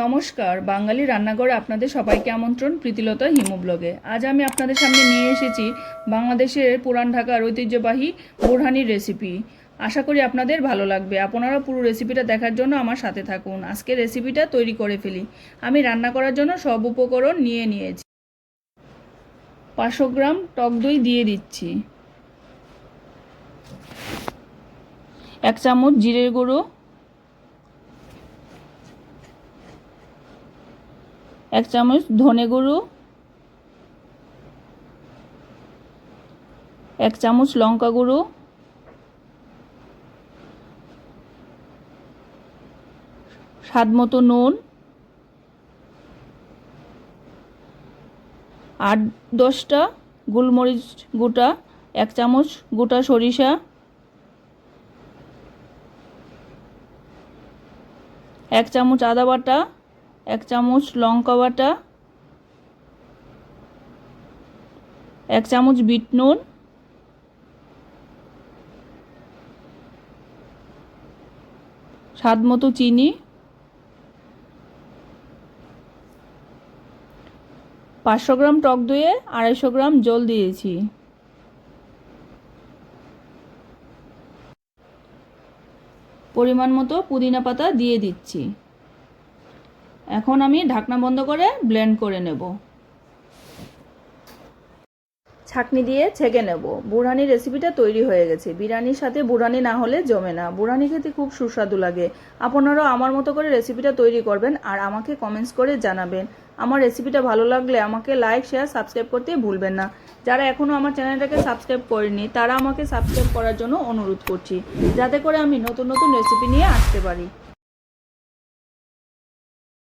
নমস্কার, বাঙালি রান্নাঘরে আপনাদের সবাইকে আমন্ত্রণ প্রীতিলতা হিমু ব্লগে। আজ আমি আপনাদের সামনে নিয়ে এসেছি বাংলাদেশের পুরান ঢাকার ঐতিহ্যবাহী বোরহানির রেসিপি। আশা করি আপনাদের ভালো লাগবে। আপনারা পুরো রেসিপিটা দেখার জন্য আমার সাথে থাকুন। আজকে রেসিপিটা তৈরি করে ফেলি। আমি রান্না করার জন্য সব উপকরণ নিয়ে নিয়েছি। 500 গ্রাম টক দই দিয়ে দিচ্ছি, 1 চামচ জিরের গুঁড়ো, 1 চামচ ধনে গুঁড়ো, 1 চামচ লঙ্কা গুঁড়ো, স্বাদ মতো নুন, 8-10টা গোলমরিচ গোটা, 1 চামচ গোটা সরিষা, 1 চামচ আদা বাটা, 1 চামচ লঙ্কা বাটা, 1 চামচ বিট নুন, স্বাদ মতো চিনি, 500 গ্রাম টক দইয়ে 250 গ্রাম জল দিয়েছি। পরিমাণ মতো পুদিনা পাতা দিয়ে দিচ্ছি। এখন আমি ঢাকনা বন্ধ করে ব্লেন্ড করে নেব। ছাঁকনি দিয়ে ছেঁকে নেব। বোরহানি রেসিপিটা তৈরি হয়ে গেছে। বিরিয়ানির সাথে বোরহানি না হলে জমে না। বোরহানি খেতে খুব সুস্বাদু লাগে। আপনারাও আমার মতো করে রেসিপিটা তৈরি করবেন আর আমাকে কমেন্টস করে জানাবেন। আমার রেসিপিটা ভালো লাগলে আমাকে লাইক, শেয়ার, সাবস্ক্রাইব করতে ভুলবেন না। যারা এখনও আমার চ্যানেলটাকে সাবস্ক্রাইব করেনি তারা আমাকে সাবস্ক্রাইব করার জন্য অনুরোধ করছি, যাতে করে আমি নতুন নতুন রেসিপি নিয়ে আসতে পারি।